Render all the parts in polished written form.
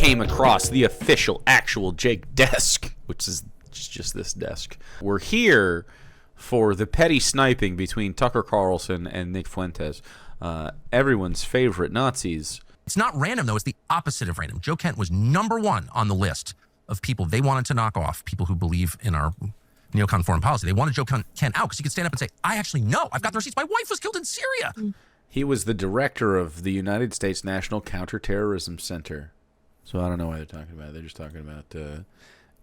came across the official, actual Jake desk, which is just this desk. We're here for the petty sniping between Tucker Carlson and Nick Fuentes, everyone's favorite Nazis. It's not random, though. It's the opposite of random. Joe Kent was #1 on the list of people they wanted to knock off, people who believe in our neocon foreign policy. They wanted Joe Kent out because he could stand up and say, I actually know. I've got the receipts. My wife was killed in Syria. He was the director of the United States National Counterterrorism Center. So I don't know why they're talking about it. They're just talking about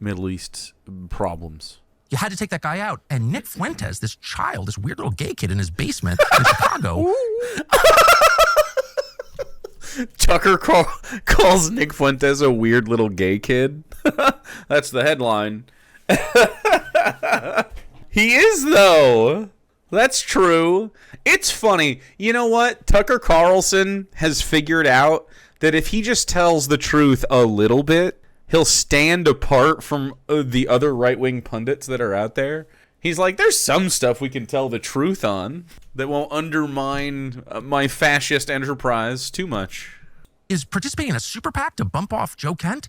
Middle East problems. You had to take that guy out. And Nick Fuentes, this child, this weird little gay kid in his basement in Chicago. Tucker calls Nick Fuentes a weird little gay kid. That's the headline. He is, though. That's true. It's funny. You know what? Tucker Carlson has figured out that if he just tells the truth a little bit, he'll stand apart from the other right-wing pundits that are out there. He's like, there's some stuff we can tell the truth on that won't undermine my fascist enterprise too much. Is participating in a super PAC to bump off Joe Kent?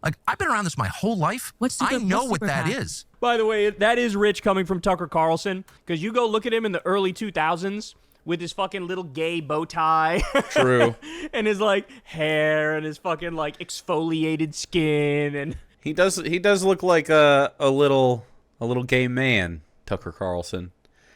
Like, I've been around this my whole life. I know what that is. By the way, that is rich coming from Tucker Carlson, because you go look at him in the early 2000s with his fucking little gay bow tie. True. And his, like, hair and his fucking, like, exfoliated skin. And he does look like a little gay man, Tucker Carlson.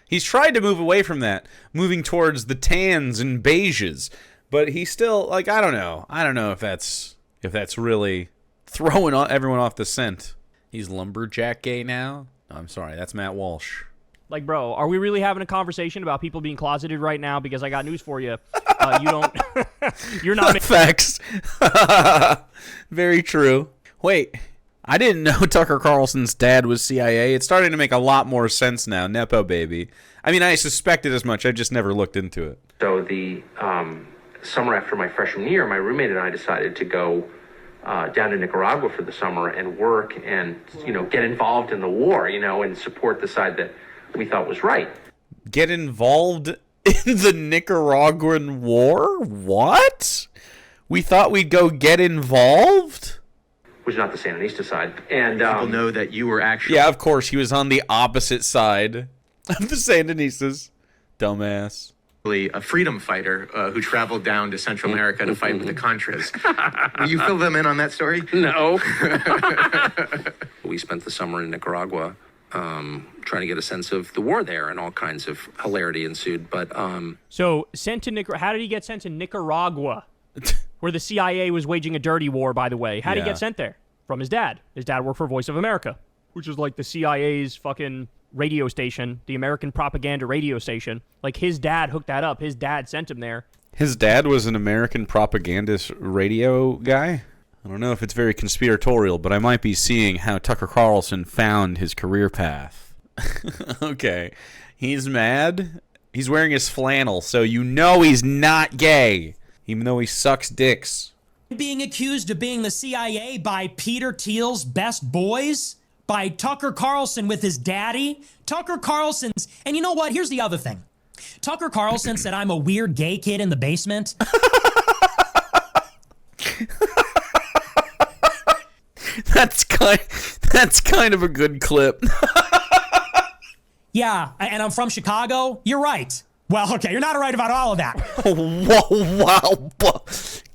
He's tried to move away from that, moving towards the tans and beiges, but he's still, like, I don't know if that's really throwing everyone off the scent. He's lumberjack gay now? No, I'm sorry, that's Matt Walsh. like, bro, are we really having a conversation about people being closeted right now? Because I got news for you. You don't. You're not. Facts. Very true. Wait, I didn't know Tucker Carlson's dad was CIA. It's starting to make a lot more sense now. Nepo baby. I mean, I suspected as much. I just never looked into it. So the summer after my freshman year, my roommate and I decided to go down to Nicaragua for the summer and work and, get involved in the war, and support the side that we thought was right. Get involved in the Nicaraguan war? What? We thought we'd go get involved? Which is not the Sandinista side. And people know that you were actually... Yeah, of course. He was on the opposite side of the Sandinistas. Dumbass. A freedom fighter who traveled down to Central America to fight with the Contras. Will you fill them in on that story? No. We spent the summer in Nicaragua trying to get a sense of the war there, and all kinds of hilarity ensued. But So, sent to how did he get sent to Nicaragua? Where the CIA was waging a dirty war, by the way. How did he get sent there? From his dad. His dad worked for Voice of America, which is like the CIA's fucking radio station, the American propaganda radio station. Like, his dad hooked that up. His dad sent him there. His dad was an American propagandist radio guy? I don't know if it's very conspiratorial, but I might be seeing how Tucker Carlson found his career path. Okay. He's mad. He's wearing his flannel, so he's not gay, even though he sucks dicks. Being accused of being the CIA by Peter Thiel's best boys, by Tucker Carlson with his daddy. Tucker Carlson's, and you know what? Here's the other thing. Tucker Carlson said I'm a weird gay kid in the basement. That's kind of a good clip. Yeah, and I'm from Chicago. You're right. Well, okay, you're not right about all of that. Wow.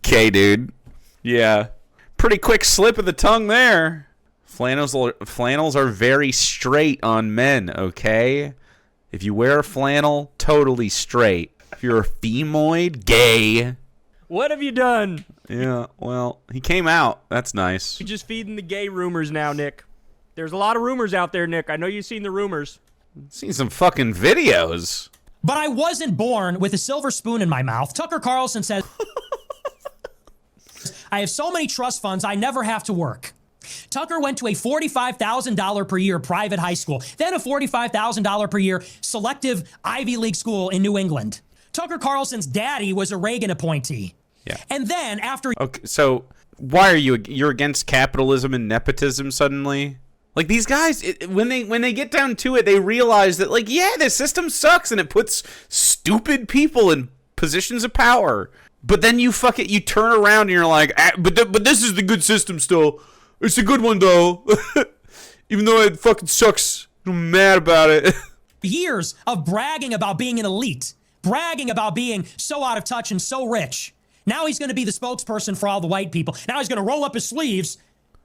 Okay, dude. Yeah. Pretty quick slip of the tongue there. Flannels are very straight on men, okay? If you wear a flannel, totally straight. If you're a femoid, gay. What have you done? Yeah, well, he came out. That's nice. You're just feeding the gay rumors now, Nick. There's a lot of rumors out there, Nick. I know you've seen the rumors. Seen some fucking videos. But I wasn't born with a silver spoon in my mouth. Tucker Carlson says, I have so many trust funds, I never have to work. Tucker went to a $45,000 per year private high school, then a $45,000 per year selective Ivy League school in New England. Tucker Carlson's daddy was a Reagan appointee. Yeah. And then after... Okay, so why are you're against capitalism and nepotism suddenly? Like, these guys, when they get down to it, they realize that, like, yeah, the system sucks and it puts stupid people in positions of power. But then you turn around and you're like, but this is the good system still. It's a good one though. Even though it fucking sucks. I'm mad about it. Years of bragging about being an elite, bragging about being so out of touch and so rich. Now he's going to be the spokesperson for all the white people. Now he's going to roll up his sleeves.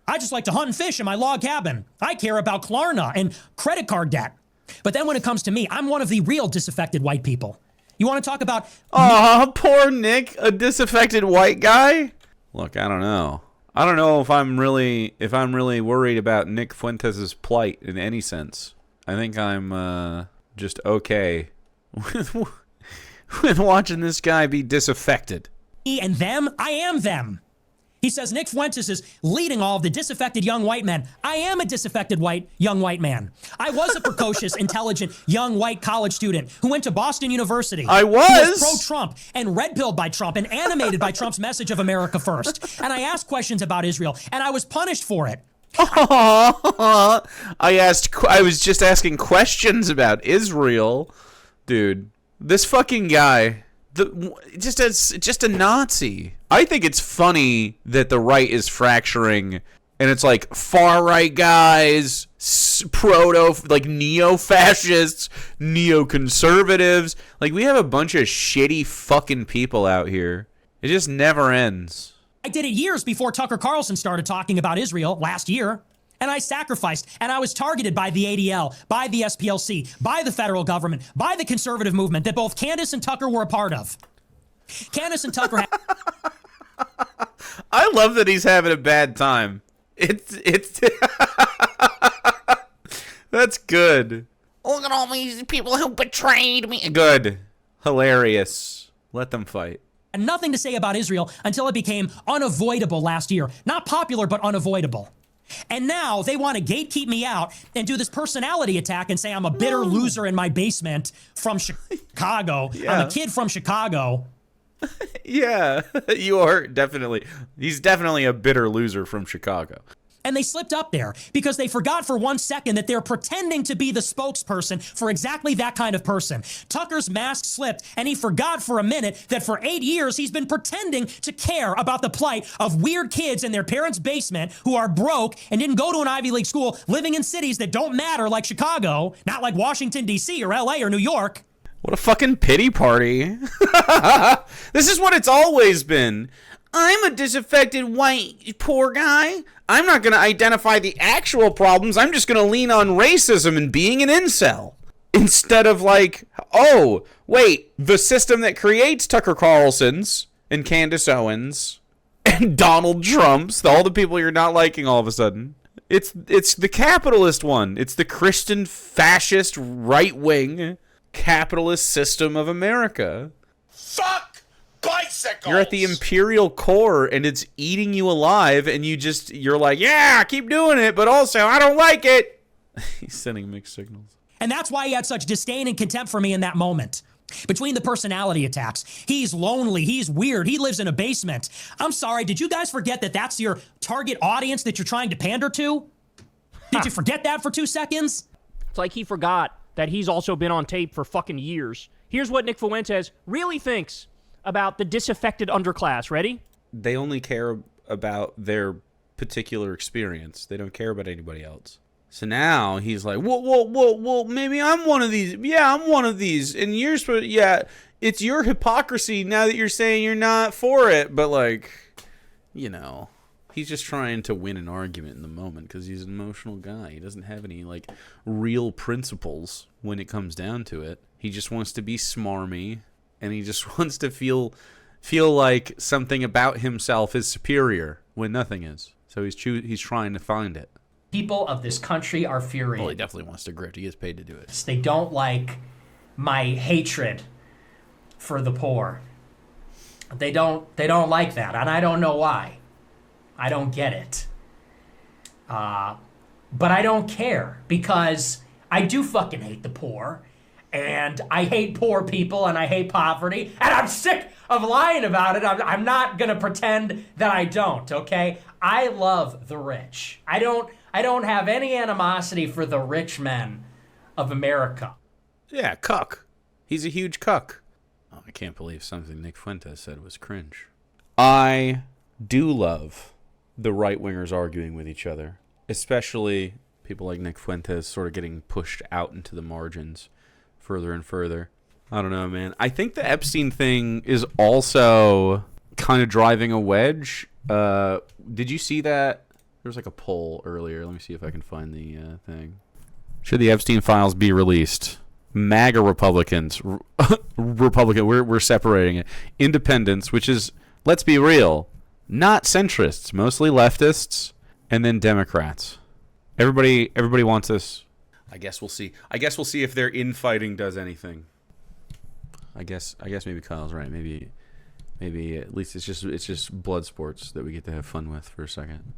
I just like to hunt and fish in my log cabin. I care about Klarna and credit card debt. But then when it comes to me, I'm one of the real disaffected white people. You want to talk about... Oh, poor Nick, a disaffected white guy? Look, I don't know. I don't know if I'm really worried about Nick Fuentes' plight in any sense. I think I'm just okay with watching this guy be disaffected. Me and them, I am them. He says Nick Fuentes is leading all of the disaffected young white men. I am a disaffected young white man. I was a precocious, intelligent, young white college student who went to Boston University. I was. Who was pro-Trump and red-pilled by Trump and animated by Trump's message of America first. And I asked questions about Israel, and I was punished for it. I was just asking questions about Israel. Dude, this fucking guy... just a Nazi. I think it's funny that the right is fracturing, and it's like far right guys, like neo-fascists, neoconservatives. Like, we have a bunch of shitty fucking people out here. It just never ends. I did it years before Tucker Carlson started talking about Israel last year. And I sacrificed, and I was targeted by the ADL, by the SPLC, by the federal government, by the conservative movement that both Candace and Tucker were a part of. Candace and Tucker... I love that he's having a bad time. It's That's good. Look at all these people who betrayed me. Good. Hilarious. Let them fight. And nothing to say about Israel until it became unavoidable last year. Not popular, but unavoidable. And now they want to gatekeep me out and do this personality attack and say I'm a bitter loser in my basement from Chicago. Yeah. I'm a kid from Chicago. Yeah, you are definitely. He's definitely a bitter loser from Chicago. And they slipped up there because they forgot for 1 second that they're pretending to be the spokesperson for exactly that kind of person. Tucker's mask slipped, and he forgot for a minute that for 8 years he's been pretending to care about the plight of weird kids in their parents' basement who are broke and didn't go to an Ivy League school, living in cities that don't matter like Chicago, not like Washington, D.C. or LA or New York. What a fucking pity party. This is what it's always been. I'm a disaffected white poor guy. I'm not going to identify the actual problems. I'm just going to lean on racism and being an incel. Instead of like, oh, wait, the system that creates Tucker Carlson's and Candace Owens and Donald Trump's, all the people you're not liking all of a sudden. It's the capitalist one. It's the Christian fascist right-wing capitalist system of America. Fuck bicycles. You're at the imperial core and it's eating you alive, and you're like, yeah, keep doing it, but also I don't like it. He's sending mixed signals. And that's why he had such disdain and contempt for me in that moment. Between the personality attacks, he's lonely, he's weird, he lives in a basement. I'm sorry, did you guys forget that that's your target audience that you're trying to pander to? Did you forget that for 2 seconds? It's like he forgot that he's also been on tape for fucking years. Here's what Nick Fuentes really thinks about the disaffected underclass. Ready? They only care about their particular experience. They don't care about anybody else. So now he's like, well, maybe I'm one of these. Yeah, I'm one of these. And it's your hypocrisy now that you're saying you're not for it. But like, he's just trying to win an argument in the moment because he's an emotional guy. He doesn't have any like real principles when it comes down to it. He just wants to be smarmy, and he just wants to feel like something about himself is superior when nothing is. So he's trying to find it. People of this country are furious. Well, he definitely wants to grift. He gets paid to do it. They don't like my hatred for the poor. They don't like that, and I don't know why. I don't get it. But I don't care, because I do fucking hate the poor, and I hate poor people, and I hate poverty, and I'm sick of lying about it. I'm not gonna pretend that I don't, okay? I love the rich. I don't have any animosity for the rich men of America. Yeah, cuck. He's a huge cuck. Oh, I can't believe something Nick Fuentes said was cringe. I do love the right-wingers arguing with each other, especially people like Nick Fuentes sort of getting pushed out into the margins further and further. I don't know, man. I think the Epstein thing is also kind of driving a wedge. Did you see that? There was like a poll earlier. Let me see if I can find the thing. Should the Epstein files be released? MAGA Republicans. We're separating it. Independents, which is, let's be real, not centrists, mostly leftists, and then Democrats. Everybody wants this. I guess we'll see. I guess we'll see if their infighting does anything. I guess maybe Kyle's right. Maybe at least it's just blood sports that we get to have fun with for a second.